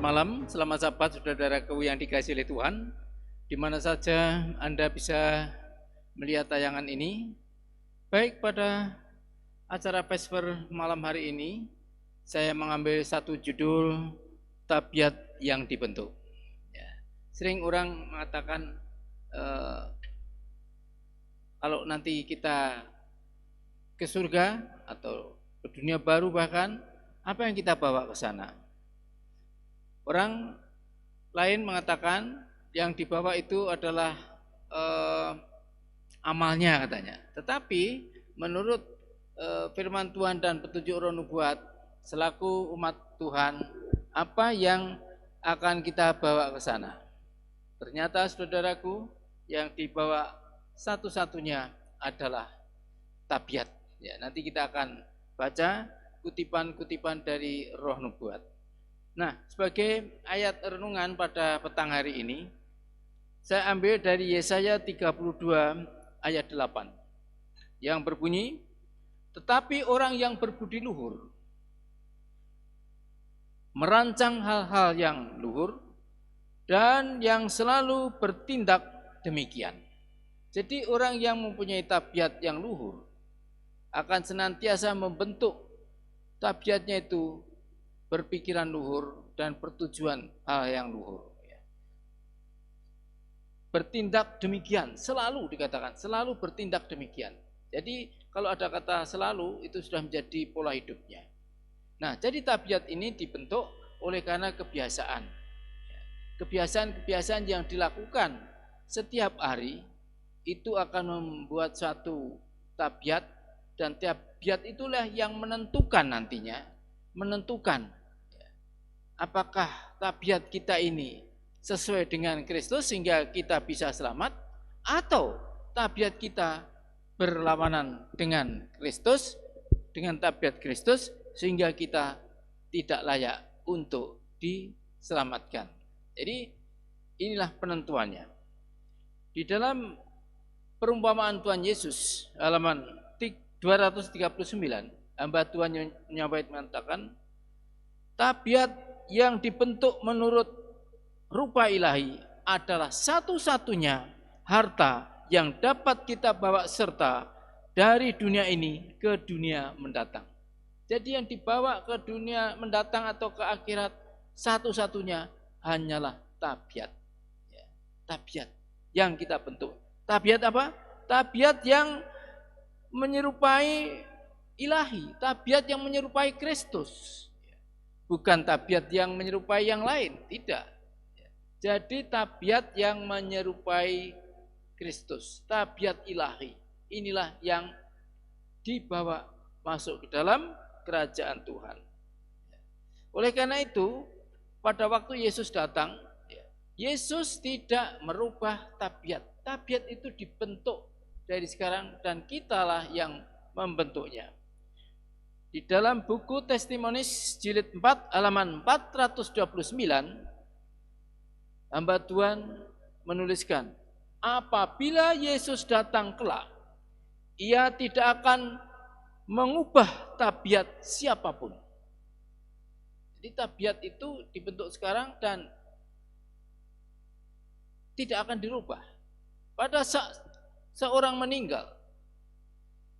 malam, selamat sahabat saudaraku yang dikasihi oleh Tuhan. Di mana saja Anda bisa melihat tayangan ini. Baik, pada acara Vesper malam hari ini, saya mengambil satu judul, tabiat yang dibentuk. Ya. Sering orang mengatakan, kalau nanti kita ke surga atau ke dunia baru bahkan, apa yang kita bawa ke sana? Orang lain mengatakan yang dibawa itu adalah amalnya katanya. Tetapi menurut firman Tuhan dan petunjuk Roh Nubuat selaku umat Tuhan, apa yang akan kita bawa ke sana? Ternyata saudaraku, yang dibawa satu-satunya adalah tabiat. Ya, nanti kita akan baca kutipan-kutipan dari Roh Nubuat. Nah, sebagai ayat renungan pada petang hari ini, saya ambil dari Yesaya 32 ayat 8 yang berbunyi, tetapi orang yang berbudi luhur merancang hal-hal yang luhur dan yang selalu bertindak demikian. Jadi orang yang mempunyai tabiat yang luhur akan senantiasa membentuk tabiatnya itu berpikiran luhur dan pertujuan hal yang luhur. Bertindak demikian, selalu dikatakan, selalu bertindak demikian. Jadi kalau ada kata selalu, itu sudah menjadi pola hidupnya. Nah, jadi tabiat ini dibentuk oleh karena kebiasaan. Kebiasaan-kebiasaan yang dilakukan setiap hari itu akan membuat suatu tabiat, dan tabiat itulah yang menentukan nantinya, menentukan apakah tabiat kita ini sesuai dengan Kristus sehingga kita bisa selamat, atau tabiat kita berlawanan dengan Kristus, dengan tabiat Kristus sehingga kita tidak layak untuk diselamatkan. Jadi inilah penentuannya. Di dalam perumpamaan Tuhan Yesus halaman 239, hamba Tuhan Nyawaid mengatakan, tabiat yang dibentuk menurut rupa ilahi adalah satu-satunya harta yang dapat kita bawa serta dari dunia ini ke dunia mendatang. Jadi yang dibawa ke dunia mendatang atau ke akhirat satu-satunya hanyalah tabiat. Tabiat yang kita bentuk. Tabiat apa? Tabiat yang menyerupai ilahi, tabiat yang menyerupai Kristus. Bukan tabiat yang menyerupai yang lain, tidak. Jadi tabiat yang menyerupai Kristus, tabiat ilahi. Inilah yang dibawa masuk ke dalam kerajaan Tuhan. Oleh karena itu, pada waktu Yesus datang, Yesus tidak merubah tabiat. Tabiat itu dibentuk dari sekarang dan kitalah yang membentuknya. Di dalam buku Testimonis jilid 4 halaman 429, hamba Tuhan menuliskan, apabila Yesus datang kelak, ia tidak akan mengubah tabiat siapapun. Jadi tabiat itu dibentuk sekarang dan tidak akan dirubah. Pada saat seorang meninggal,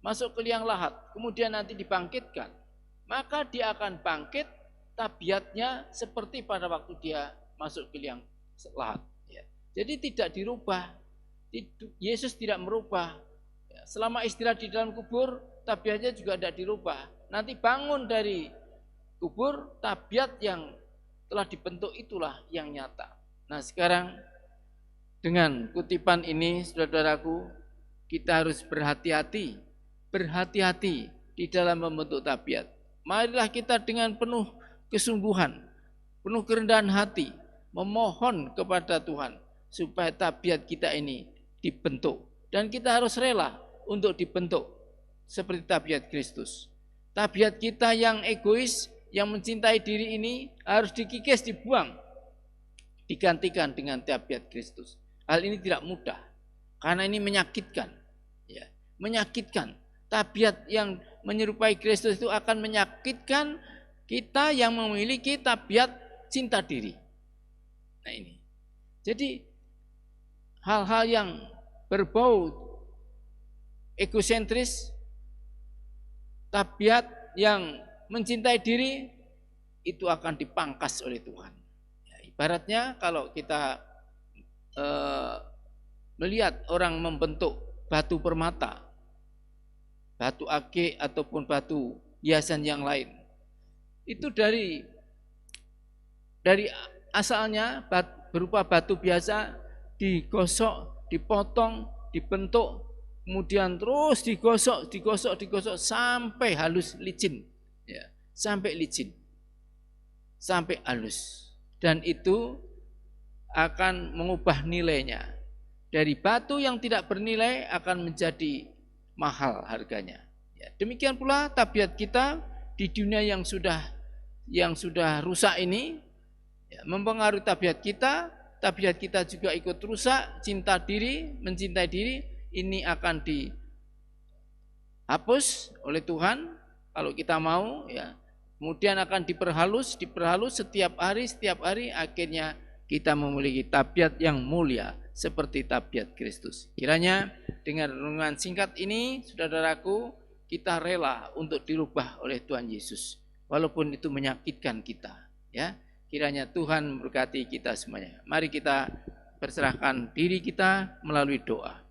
masuk ke liang lahat, kemudian nanti dibangkitkan, maka dia akan bangkit tabiatnya seperti pada waktu dia masuk ke liang lahat. Jadi tidak dirubah. Yesus tidak merubah. Selama istirahat di dalam kubur, tabiatnya juga tidak dirubah. Nanti bangun dari kubur, tabiat yang telah dibentuk itulah yang nyata. Nah, sekarang dengan kutipan ini, saudaraku, kita harus berhati-hati di dalam membentuk tabiat. Marilah kita dengan penuh kesungguhan, penuh kerendahan hati, memohon kepada Tuhan supaya tabiat kita ini dibentuk. Dan kita harus rela untuk dibentuk seperti tabiat Kristus. Tabiat kita yang egois, yang mencintai diri ini harus dikikis, dibuang, digantikan dengan tabiat Kristus. Hal ini tidak mudah, karena ini menyakitkan. Menyakitkan. Tabiat yang menyerupai Kristus itu akan menyakitkan kita yang memiliki tabiat cinta diri. Nah ini. Jadi hal-hal yang berbau egosentris, tabiat yang mencintai diri itu akan dipangkas oleh Tuhan. Ya, ibaratnya kalau kita melihat orang membentuk batu permata, batu age ataupun batu hiasan yang lain, itu dari asalnya berupa batu biasa, digosok, dipotong, dibentuk, kemudian terus digosok sampai halus licin, ya, sampai licin, sampai halus, dan itu akan mengubah nilainya. Dari batu yang tidak bernilai akan menjadi mahal harganya. Ya, demikian pula tabiat kita di dunia yang sudah rusak ini, ya, mempengaruhi tabiat kita juga ikut rusak. Cinta diri, mencintai diri, ini akan dihapus oleh Tuhan kalau kita mau, ya. Kemudian akan diperhalus setiap hari, akhirnya kita memiliki tabiat yang mulia seperti tabiat Kristus. Kiranya dengan renungan singkat ini, saudaraku, kita rela untuk dirubah oleh Tuhan Yesus, walaupun itu menyakitkan kita, ya. Kiranya Tuhan memberkati kita semuanya. Mari kita berserahkan diri kita melalui doa.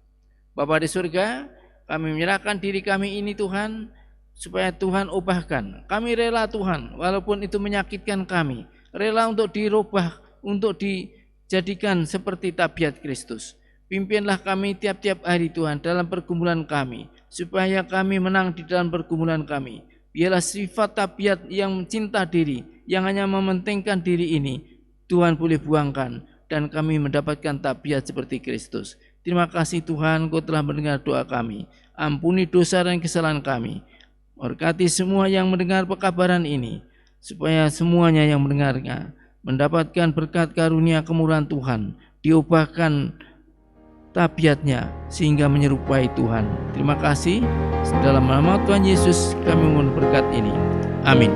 Bapa di surga, kami menyerahkan diri kami ini Tuhan, supaya Tuhan ubahkan. Kami rela Tuhan, walaupun itu menyakitkan kami, rela untuk dirubah, untuk dijadikan seperti tabiat Kristus. Pimpinlah kami tiap-tiap hari Tuhan dalam pergumulan kami, supaya kami menang di dalam pergumulan kami. Biarlah sifat tabiat yang mencinta diri, yang hanya mementingkan diri ini, Tuhan boleh buangkan, dan kami mendapatkan tabiat seperti Kristus. Terima kasih Tuhan, Kau telah mendengar doa kami. Ampuni dosa dan kesalahan kami. Berkati semua yang mendengar pekabaran ini, supaya semuanya yang mendengarnya mendapatkan berkat karunia kemurahan Tuhan, diubahkan tabiatnya sehingga menyerupai Tuhan. Terima kasih. Dalam nama Tuhan Yesus kami mohon berkat ini. Amin.